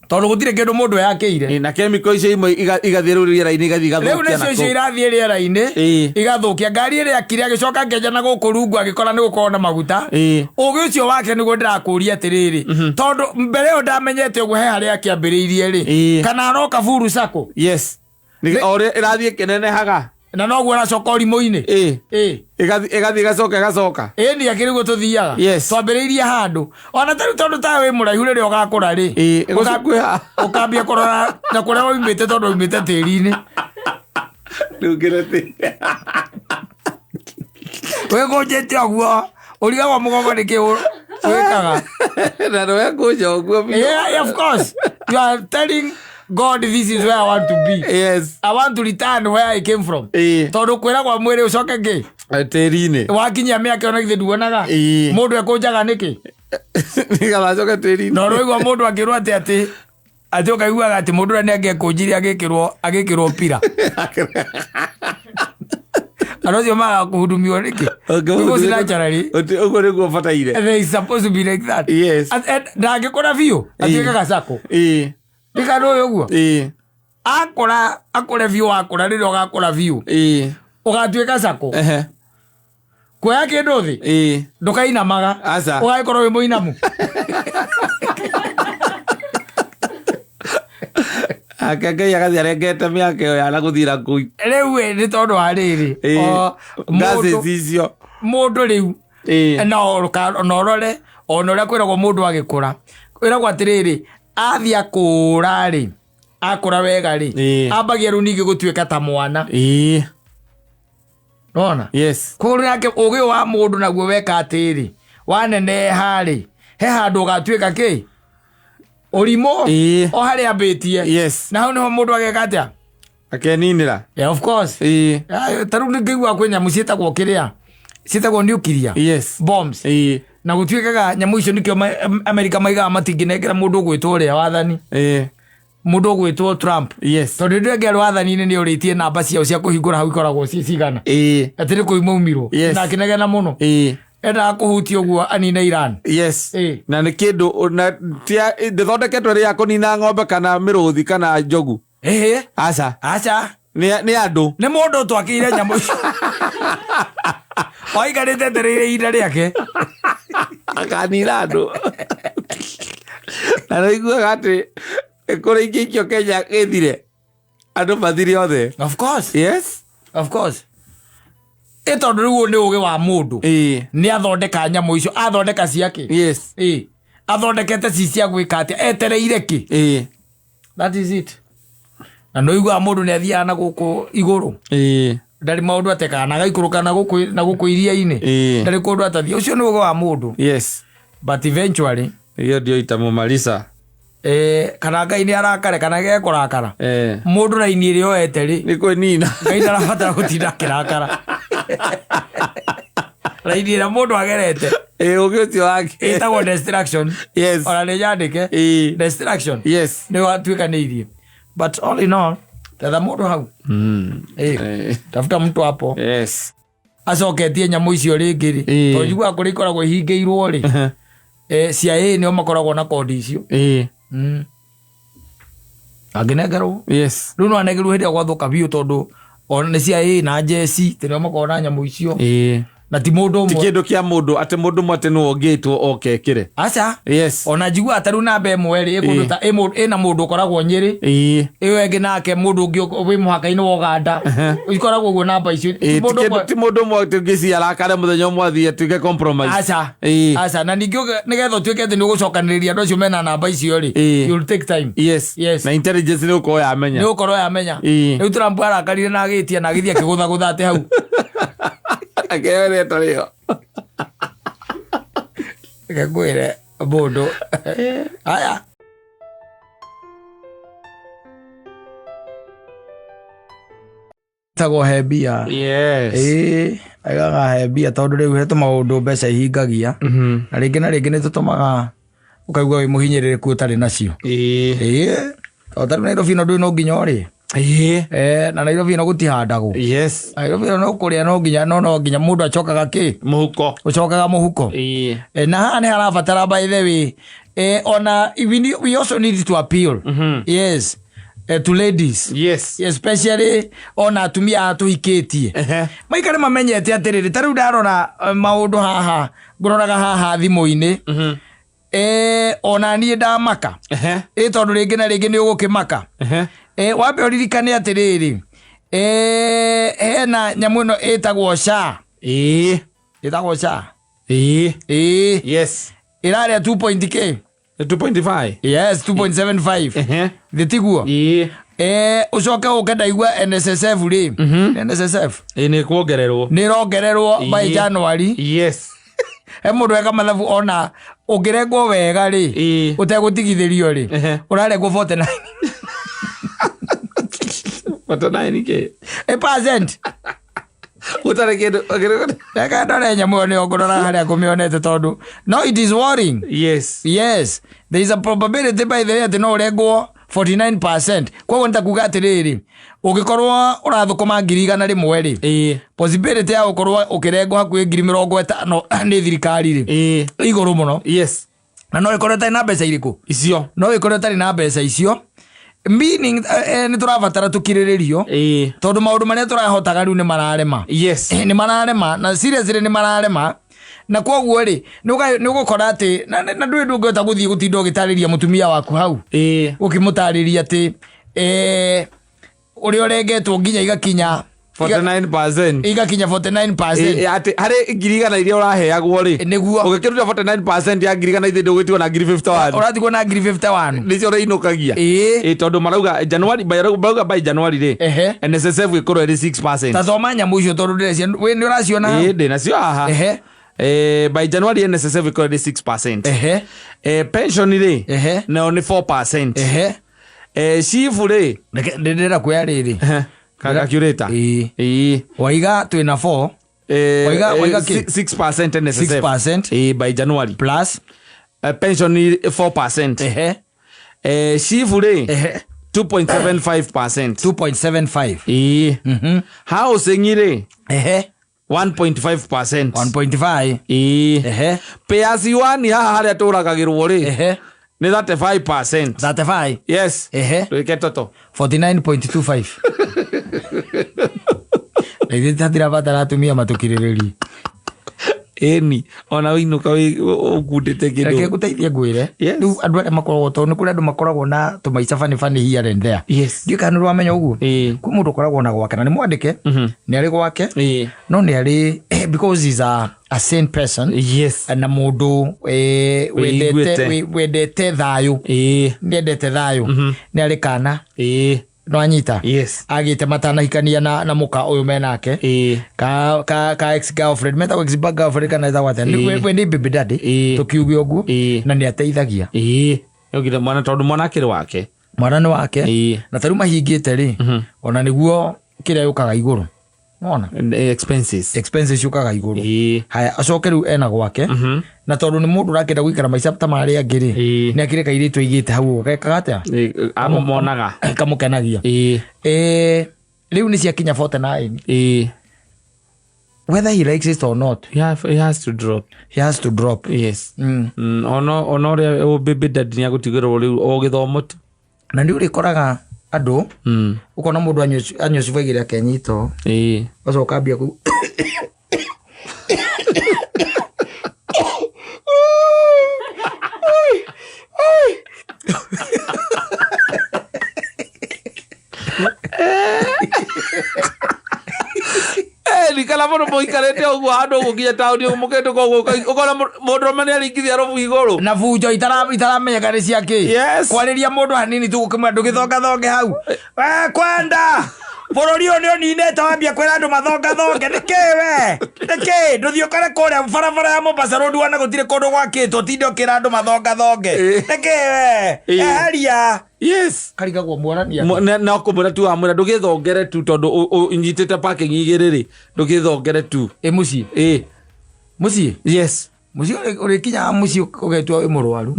tondũ gũtirĩ kĩndũ mũndũ yakĩire na chemical icio imwe igathiĩ rĩera-inĩ igathiĩ rĩu nĩcio icio irathiĩ rĩera-inĩ igathũkia ngari ĩrĩa akire agĩcoka akĩenja na gũkũ rungu agĩkora nĩ gũkorwo na maguta ũgĩ ũcio wake nĩguo ndĩrakũria atĩrĩrĩ tondũ mbere ĩyo ndamenyete ũguo he harĩa akĩambĩrĩirie rĩ kana aroka furu sako yes ũrĩa ĩrathiĩ ĩkĩnenehaga na noguo aracoka ũrimũ-inĩ ĩgathiĩ ĩgacoka ĩni akĩrĩguo tũthiaga twambĩrĩirie handũ ona tarĩu tondũ tawe wĩ mũraihu rĩrĩa ũgakũra rĩ ũkambia kũrora na kũrĩa waumĩte tondũ waumĩte tĩri-inĩ wĩkũnjĩte ũguo ũrigagwo mũgongo nĩkĩ wĩkaga na nĩwekũnja ũguo of course you are telling God, this is where I want to be. Yes. I want to return where I came from. Tondũ kwĩra kwa mwĩrĩ ũcoke kĩ? Tĩri-inĩ. Wakinyia mĩaka ona githĩ nduonaga? Mũndũ ekũnjaga nĩkĩ? Nĩgetha acoke tĩri-inĩ. No rĩu mũndũ akĩrwo atĩ ũkaiguaga atĩ mũndũ ũrĩa nĩangĩekũnjire agĩkĩrwo pira. Ano cio maga kũhudumio nĩkĩ? Because naturally. Ũguo nĩguo bataire. They is supposed to be like that. Yes. Ndangĩkora biũ atuĩkaga sako. Ndikano ũguo akũre biũ wakũra rĩrĩa ũgakũra biũ ũgatuĩka sako kuoya kĩndũ thĩ ndũkainamaga ũgagĩkorwo wĩ mũinamu Ngai agathiĩ arengete mĩaka ĩyo yana gũthira kũi rĩu nĩ tondũ wa rĩrĩ icio mũndũ rĩu na ũrore ona ũrĩa kwĩragwo mũndũ agĩkũra kwĩragwo atĩrĩrĩ athiĩ akũra rĩ akũra wega rĩ ambagia rĩu ningĩ gũtuĩka ta mwana nona koguo nake ũgĩ wa mũndũ naguo weka atĩrĩ waneneha rĩ he handũ ũgatuĩka kĩ ũrimũ o harĩa ambĩtie na hau nĩho mũndũ ageka atĩa akeninĩra of course tarĩu nĩngĩigua kwĩ nyamũ ciĩtagwo kĩrĩa ciĩtagwo nuclear bombs na gũtuĩkaga nyamũ icio nĩkĩo Amerika maigaga matingĩnengera mũndũ ũgwĩtwo ũrĩa wathani mũndũ ũgwĩtwo Trump tondũ hĩndĩ ĩngĩ wathani-inĩ nĩ ũrĩtie namba ciao cia kũhingũra hau ikoragwo cigana atĩ nĩ kũimaumirwo na akĩnegena mũno endaga kũhutia ũguo anine Iran na nĩ kĩndũ ndĩthondeketwo rĩ ya kũnina ng'ombe kana mĩrũthi kana njogu aca nĩ andũ nĩ mũndũ twakĩire nyamũ icio waikarĩte etereire ihinda rĩake akanina andũ na nĩiguaga atĩ kũrĩ ingĩ ikio Kenya gĩthire andũ mathire othe of course tondũ rĩu nĩ ũgĩ wa mũndũ nĩ athondeka nyamũ icio athondeka ciake athondekete cia gwĩka atĩa etereire kĩ that is it na no igua mũndũ nĩ athiaga na gũkũ igũrũ ndarĩ maũndũ atekaga na gaikũrũka na gũkũ iria-inĩ ndarĩ kũndũ atathiĩ ũcio nĩ ũgĩ wa mũndũ but eventually hiyo ndio itamũmaliza kana Ngai nĩ arakare kana gekũrakara mũndũ raini ĩrĩa oete rĩ nĩ kwĩnina Ngai ndarabatara gũtinda akĩrakara raini ĩrĩa mũndũ agerete ũgĩ ũcio wake ĩtagwo distraction ona nĩ nyandĩke distraction nĩ watuĩkanĩirie but all in all tetha mũndũ hau tafuta mtu hapo acoketie nyamũ icio rĩngĩ rĩ tondũ njiguaga kũrĩa ikoragwo ihingĩirwo rĩ CIA nĩo makoragwo na kodi icio angĩnengerwo rĩu no anengerwo hĩndĩ ĩrĩa gwathũka biũ tondũ ona nĩ CIA na njeci nĩo makoragwo na nyamũ icio na ti mũndũ ũmwe ti kĩndũ kĩa mũndũ atĩ mũndũ ũmwe atĩ nĩ wongĩtwo okekĩre aca ona njiguaga tarĩu namba ĩmwe rĩ ĩkũndũ ta ĩna mũndũ ũkoragwo Nyĩrĩ ĩyo ĩngĩ nake mũndũ ũngĩ wĩ mũhaka-inĩ wa Uganda ikoragwo ũguo namba icio ti mũndũ ũmwe tũngĩci arakare mũthenya ũmwe athiĩ atuĩke compromise aca na ningĩ nĩgetha ũtuĩke atĩ nĩ ũgũcokanĩrĩria andũ acio mena namba icio rĩ you'll take time na intelligence nĩ ũkorwo yamenya rĩu Trump arakarire na agĩtia na agĩthiĩ akĩgũthagũtha atĩ hau akeweretwo rĩo ngwĩre mũndũ aya tagwo he mbia aigaga he mbia tondũ rĩu he tũmaũndũ mbeca ihingagia na rĩngĩ nĩ tũtũmaga ũkaigua wĩ mũhinyĩrĩrĩku ũtarĩ nacio Ota Nairobi no ndu nginya ori. Na Nairobi no gutihandagwo. Yes. Nairobi no kuria no nginya mundu acokaga ki? Muhuko. Ucokaga muhuko. Na hane harabatara by the way. On we also need to appeal. Yes. To ladies. Yes. Especially on atumia atuhikitie. Maikare mamenyete atiriri tariu ndarora maundu haha nguroraga haha thimu-ini. Ona nie ndamaka. Tondu ringi na ringi ni ugukimaka. Wambe uririkane atiriri. Hena nyamu ino itagwo SHA. Itagwo SHA. Yes. Iraria 2.k. 2.5. Yes, 2.75. Thitiguo. Ucoke ukendaigua NSSF ri. NSSF. Ni kuongererwo. Ni rongererwo by January. Yes. Mundu eka mathabu ona ungirengwo wega ri. Utegutigithirio ri. Urarengwo 49. 49k. 1%. Utarekedo. Eka ndore nyamu ni ogorora haria kumionete tondu. No, it is worrying. Yes. There is a probability by the way that no urengwo 49%. Kwa ntakuga atiriri ugikorwo urathukuma 100,000 ri. Possibility ya ukorwo ukirengwo hakuhi 50,000 ni thirikari ri. Iguru muno. Yes. Na no ikorwo tari na mbeca iriku icio. No ikorwo tari na mbeca icio. Meaning ni turabatara tukiriririo tondu maundu maria turahotaga riu ni mararema. Yes. Ni mararema na seriously ni mararema. Na kwoguo ri ni ugukora ati na ndui ndungota guthii gutindo gitariria mutumia waku hau ukimutariria ati uri urengetwo nginya igakinya 49%. Igakinya 49%. Ati hari 100,000 iria uraheagwo ri niguo ugikiruta 49% ya 100,000 ithe ndugitwo na 51. Urathigwo na 51. Nicio reinukagia. Tondu marauga January by January ri NSSF ikorwo iri 6%. Tathoma nyamu icio tondu ndirecia we ni uraciona. Ndi nacio haha. By January NSSF ikorwo iri 6%. Pension ri no ni 4%. Shifu ri ndira kuya riri calculator. Waiga twina 4. Waiga 6% NSSF. 6%. By January. Plus pension 4%. Shifu ri 2.75%. 2.75. Housing ri 1.5%. 1.5. Pay as you earn haha haria turagagirwo ri ni 35%. 35. Yes. Reketoto 49.25. Ndio tadira batara atumia matukiriririe. Eni ona winuka ugundite kindu reke guteithia ngwire riu andu aria makoragwo to ni kuri andu makoragwo na tumaica fani here and there. Ndio kana rwamenya uguo ku mundu koragwo na gwake na ni mwandike ni ari gwake no ni ari because he's a sane person. Na mundu wendete thayo ndete thayo ni ari kana no anyita agite matana hikania na muka uyu menake ka ex girlfriend meta ex girlfriend kana za wate we ni baby daddy tukiuge ugu na ni ateithagia yogire mwana tondu mwana akiri wake mwana ni wake na taru mahingite ri ona niguo kiria yukaga iguru mona expenses yukaga iguru haya acoke riu ena gwake na tondu ni mundu rakenda gwikara maica ta mari angiri ni akire kairitu igite hau gekaga atia amonaga kamukenagia riu ni ciakinya 49 whether he likes it or not he has to drop. Yes. Ono ria baby dad ni agutigirwo riu o githomo tu na ndi urikoraga andu ukona mundu anyocibagire akenyito bacoka ambia ku ni kala mono moikarete ugu handu gukinya tauni umukete kogo ukona mundu mane aringithia rofu iguru na fujo itaramenya gari ciake kwariria mundu hanini tu gukimwa ndugithonga thonge hau kwenda bururi uyu ni nete wambia kwira andu mathonga thonge niki nduthio kare kuria barabara ya Mombasa road wana gutire kundu gwakitwo tinde ukira andu mathonga thonge niki eheria karigagwo mwarania na kumura tu amura ndugithongere tu tondu unyitite parking igiriri ndugithongere tu muci muci uri kinya muci ugetwa murwaru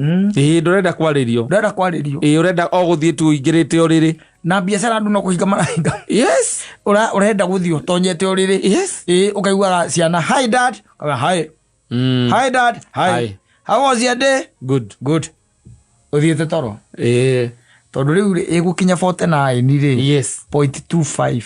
ndurenda kwaririo urenda o guthie tu ingirite uriri na biacara andu no kuhinga marahinga yes urenda guthio tonyete uriri yes ukaigua ciana hi dad hi hi dad hi how was your day good uthiete toro tondu riu igukinya 49 ri yes 0.25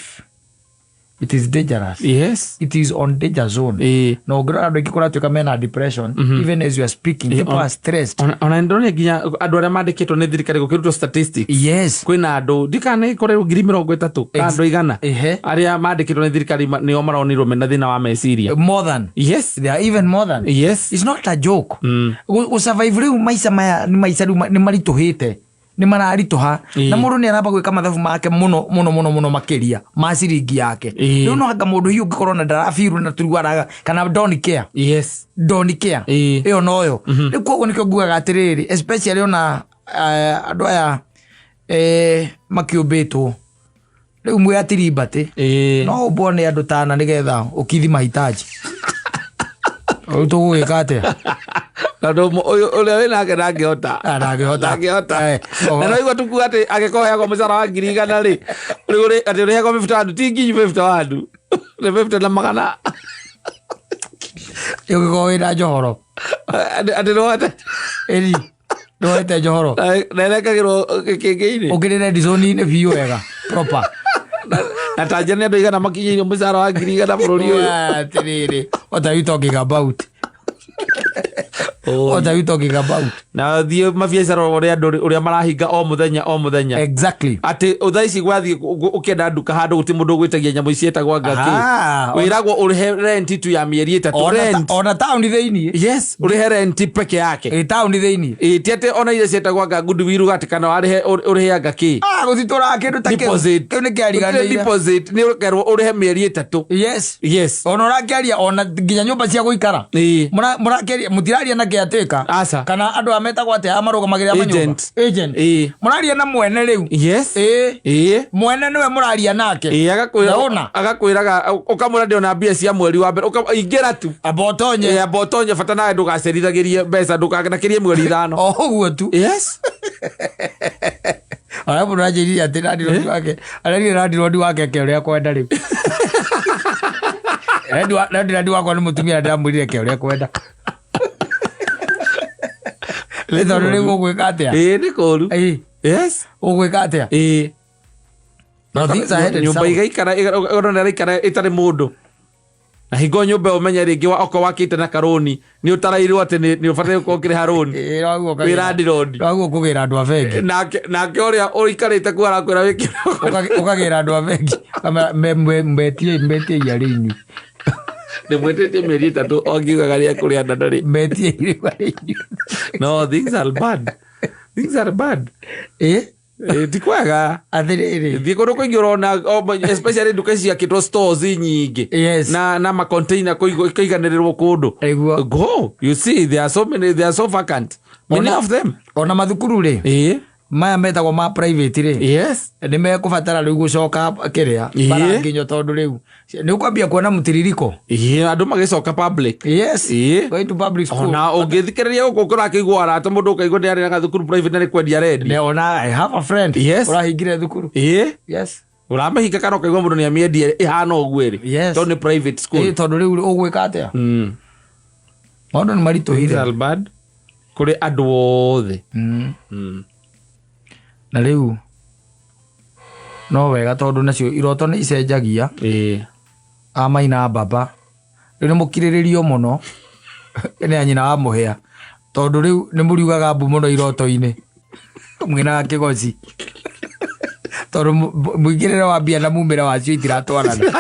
it is dangerous yes it is on danger zone no gra andu ikikora tuka mena depression even as you are speaking people are stressed ona ndone ginya andu aria mandikitwo ni thirikari gukirutwo statistics yes kwina andu ndikana ikore 30 andu igana aria mandikitwo ni thirikari nio maronirwo mena thina wa meciria more than yes they are even more than yes it's not a joke go survive riu maisha maya ni maisha ni marituhite ni mararituha na mundu ni aramba gwika mathabu make muno makiria ma ciringi yake riu no anga mundu hiu ungikorwo na ndarafiru na turugaraga kana don't care yes don't care iyo noyo riu koguo nikio ngugaga atiriri especially ona andu aya makiumbitwo riu mwe atirimbate no ubone andu tana nigetha ukithi mahitaji riu tugwika atia ndo uria wina ngehota na no igwa tuku ati agikoheagwo mucara wa 100 ri uri ati uriheagwo 50 ti nginyi 50 ni 50 na magana yuko wina njohoro ati no ate eri no ate njohoro na rekagirwo kingi-ini ukirire dizoni ni biu wega proper na tanjania ndo igana makinyiire mucara wa 100 bururi uyu atiriri what are you talking about what are you talking about na thie mabiacara uria marahinga o muthenya exactly ati uthaici gwathie ukienda nduka handu guti mundu gwitagia nyamu icietagwa ngaki wiragwo urihe rent tu ya mieri 3 rent ona town thiini yes urihe rent peke yake town thiini tiate ona ile cietagwa nga goodwill gati kana urihe ngaki gutitũra kindu ta kiu ni kiariganire deposit ni ukerwo urihe mieri 3 yes ona urakiaria ona nginya nyumba cia guikara murakiaria mutiraria na kiateka kana andu ametagwo ate amarugamagira manyumba agent muraria na mwene riu yes mwene niwe muraria nake agakwiraga ukamura ndio na mbia cia mweri wa mbere ingira tu abotonye fata nawe ndugacerithagirie mbeca ndukanakirie mweri 5 uguo tu yes arabu rajiri ati radi wake keoria kwenda riu radi wakwa ni mutumia ndamwirire keoria kwenda Leta ruri ugwika atia ni koru yes ugwika atia no things are headed nyumba igaikara ona iraikara itari mundu na hingo nyumba umenya ringi oko wakite na karoni ni utarairwo ati ni ubatire kuokire haroni wira ndirodi waguo kugira andu avengi nake uria uikarite ku arakwira wiki ukagira andu avengi mbetie yarinyu ndimwetete mieri 3 ongiugaga ria kuria ndari mbetie yarinyu no things are bad tikwega athiriri thie kundu kuingi urona especially nduka cia kitwo stores nyingi na ma container kuiganirirwo kundu go you see there are so vacant many of them ona mathukuru ri maya metagwo ma private ri yes ni mekubatara riu gucoka kiria baranginyo tondu riu ni ukwambia kuona mutiririko andu magicoka public yes going to public school ona ungithikiriria guku kurakigwa arata mundu ukaigwa ni ari na thukuru private ni kwendia red ne ona I have a friend urahingire thukuru yes uramahinga kana ukaigwa mundu ni amiendie ihana ogweri tondu ni private school tondu riu ugwika atia maundu ni marituhire albad kuri andu othe na riu no wega tondu nacio iroto ni icenjagia amaina baba riu ni mukiriririo muno ni anyina wa muhia tondu riu ni muriugaga mbu muno iroto-ini mwina kigoci tondu muigirire wa mbia na mumira wacio itiratwarana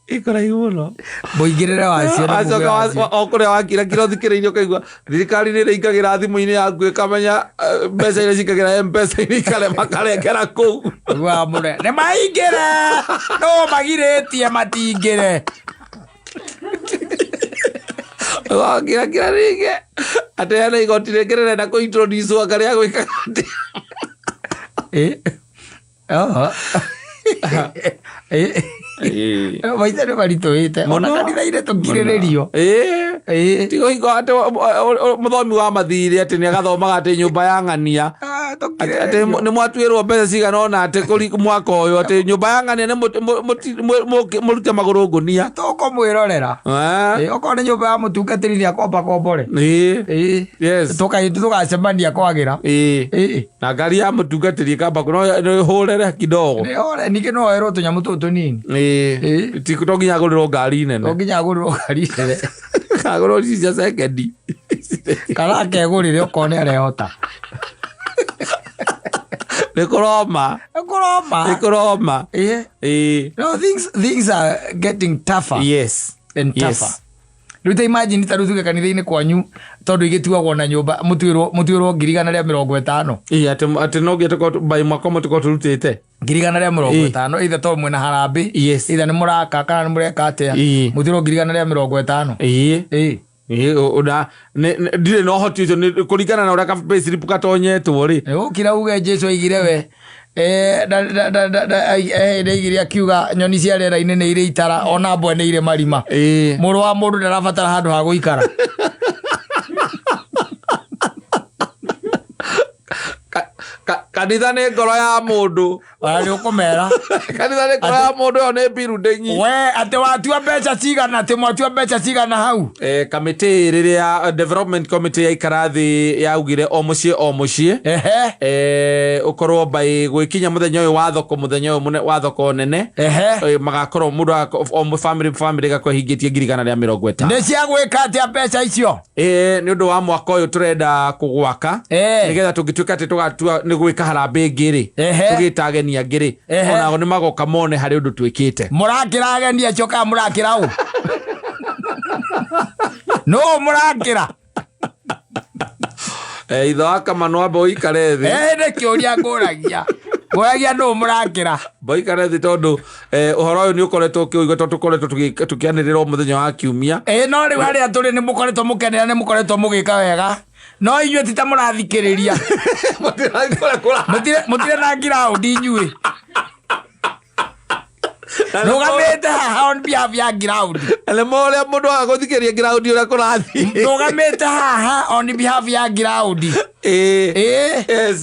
ikoraigu muno muigirire wacio okuria wakira kirothikiriirio kaigua thirikari ni ringagira thimu-ini yaku ikamenya mbeca iria cikagira mpesa-ini ikarema karengera kuu wa mure ni maingire no magiritie matingire wakira ringe ati hena igoti ringi rirenda kuintroduce wakaria gwikaga ati Maitha nĩ maritũĩte ona kanitha-inĩ tũkirĩrĩrio tigo hingo ate mũthomi wa mathirĩ atĩ nĩ agathomaga atĩ nyũmba ya ng'ania atĩ nĩ mwatuĩrwo mbeca cigana ona atĩ mwaka ũyũ atĩ nyũmba ya ng'ania nĩ mũrute magũrũ ngũnia tũkũmwĩrorera okorwo nĩ nyũmba ya mũtungatĩri nĩ akomba kombore tũgacemania kwagĩra na ngari ya mũtungatĩri ĩkamba no hũrere kidogo ningĩ no erwo tũnyamũ tũtũ tũnini to nginya agũrĩrwo ngari nene to nginya agũrĩrwo ngari nene agũrĩrwo cicia sekendi kana akegũrĩre okorwo nĩ arehota Nikoroma. No, things are getting tougher. Yes. And tougher. Ruta imagine ta rutuge kanitha-inĩ kwanyu tondu igituagwo na nyumba mutuirwo 150. Ati no gĩtoko by mwaka mũtuko turutĩte 150 either to mwena harambe either nĩ mũraka kana nĩ mũreka atia mutuirwo 150. Oda ndire no hoti icio ni kuringana na uraka payslip katonyetwo ri ukira uge Jesu aigire we ndeigire akiuga nyoni cia rĩera-inĩ nĩ irĩ itara ona mbwe nĩ irĩ marima mũrũ wa mũndũ ndarabatara handũ ha gũikara kanitha nĩ ngoro ya mũndũ nĩ ũkũmera kanitha nĩ ngoro ya mũndũ yo nĩ biru ndĩnyi we atĩ watua mbeca cigana atĩ mwatua mbeca cigana hau kamĩtĩ rĩrĩa development committee ya ikara thĩ yaugire o mũciĩ ũkorwo by gwĩkinya mũthenya ũyũ wa thoko mũthenya ũyũ wa thoko nene magakorwo mũndũ o family gakwa hingĩtie 150 nĩ cia gwĩka atĩa mbeca icio nĩ ũndũ wa mwaka ũyũ tũrenda kũgwaka nĩgetha tũngĩtuĩka atĩ tũgatua nĩ gwĩka harambĩ ngĩrĩ tũgĩta ageni angĩrĩ onao nĩ magoka mone harĩ ũndũ twĩkĩte mũrakĩra ageni acio kana mũrakĩra ũ no mũrakĩra ithe wa Kamano amba ũikare thĩ nĩ kĩũria ngũragia no mũrakĩra boikare thĩ tondũ ũhoro ũyũ nĩ ũkoretwo ũkĩũigua tondũ tũkoretwo tũkĩanĩrĩra mũthenya wa kiumia no rĩu harĩa tũrĩ nĩ mũkoretwo mũkenera nĩ mũkoretwo mũgĩka wega no inyuĩ ti ta mũrathikĩrĩria mũtire na ngiraundi inyuĩ rũgamĩte haha on behalf ya ngiraundi elemo ũrĩa mũndũ wa gũthikĩria ngiraundi ũrĩa kũrathiĩ rũgamĩte haha on behalf ya ngiraundi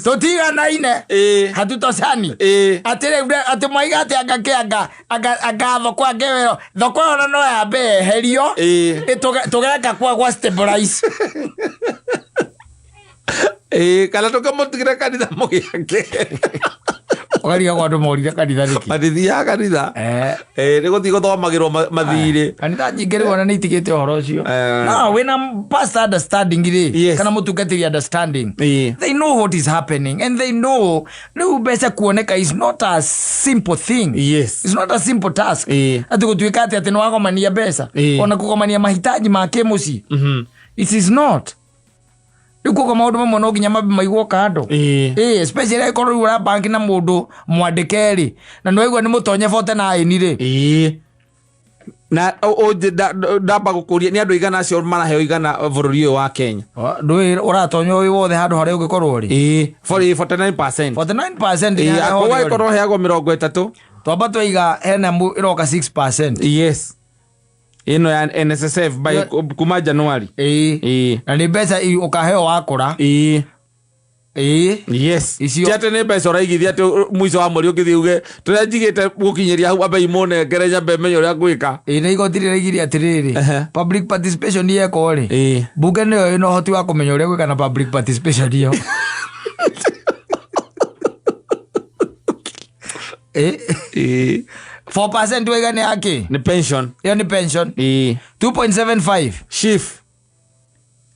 tũtiganaine hatutosani atĩ mwaiga atĩ angakĩanga thoko angewero thoko ĩyo no yambe eherio tũgeka kwa stabilize kana tũkamũtigĩra kanitha mũgĩake ũgariga kwa andũ morire kanitha nĩkĩ matithiaga kanitha nĩ gũthiĩ gũthomagĩrwo mathirĩ kanitha nyingĩ rĩu ona nĩ itigĩte ũhoro ũcio no wĩna pastor understanding rĩ kana mũtungatĩri understanding they know what is happening and they know rĩu mbeca kuoneka is not a simple thing it's not a simple task atĩ gũtuĩka atĩ nĩ wagomania mbeca ona kũgomania mahitaji ma kĩmũciĩ it is not Ikuko maundu mamwe no nginya maigwo kando especially ikorwo rĩu ũrabanki na mũndũ mwandĩke na no igwa nĩ mũtonye bote na aini na ndamba gũkũria nĩ andũ igana acio maraheo igana bũrũri ũyũ wa Kenya ndũĩ ũratonya ũyũ wothe handũ harĩa ũngĩkorwo 49% akwa ikorwo heagwo 30 twamba twaiga hena iroka 6%. Ino ya NSSF by kuma January na nĩ mbeca ukaheo wakũra yes tiate nĩ mbeca ũraigithia atĩ mũico wa mweri ũngĩthiĩ uge tũrĩa njigĩte gũkinyĩria hau ambe imone ngere nyambe menye ũrĩa ngwĩka nĩ igoti rĩraigire atĩrĩrĩ public participation yeko mbunge nĩyo ĩna ũhoti wa kũmenya ũrĩa gwĩka na public participation ĩyo 4% wega ni yake ni pension hiyo ni pension 2.75 shift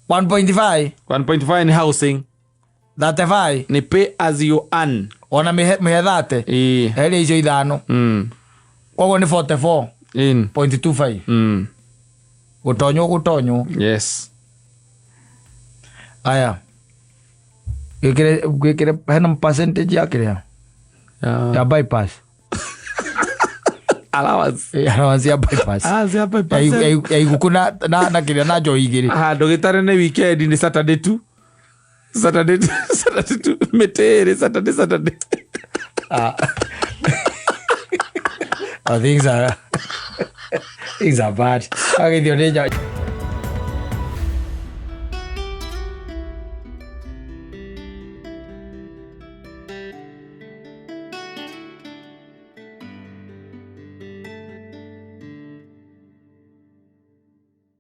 1.5 ni housing 35 ni pay as you earn ona mihethate heri icio ithano koguo ni 44.25 gutonyo yes aya gwikire hena percentage yake ya bypass allowance ya bypass ya igukuna na kile najo igiri ndũgĩtare nĩ weekend ni Saturday tu metere Saturday things are bad. Okay,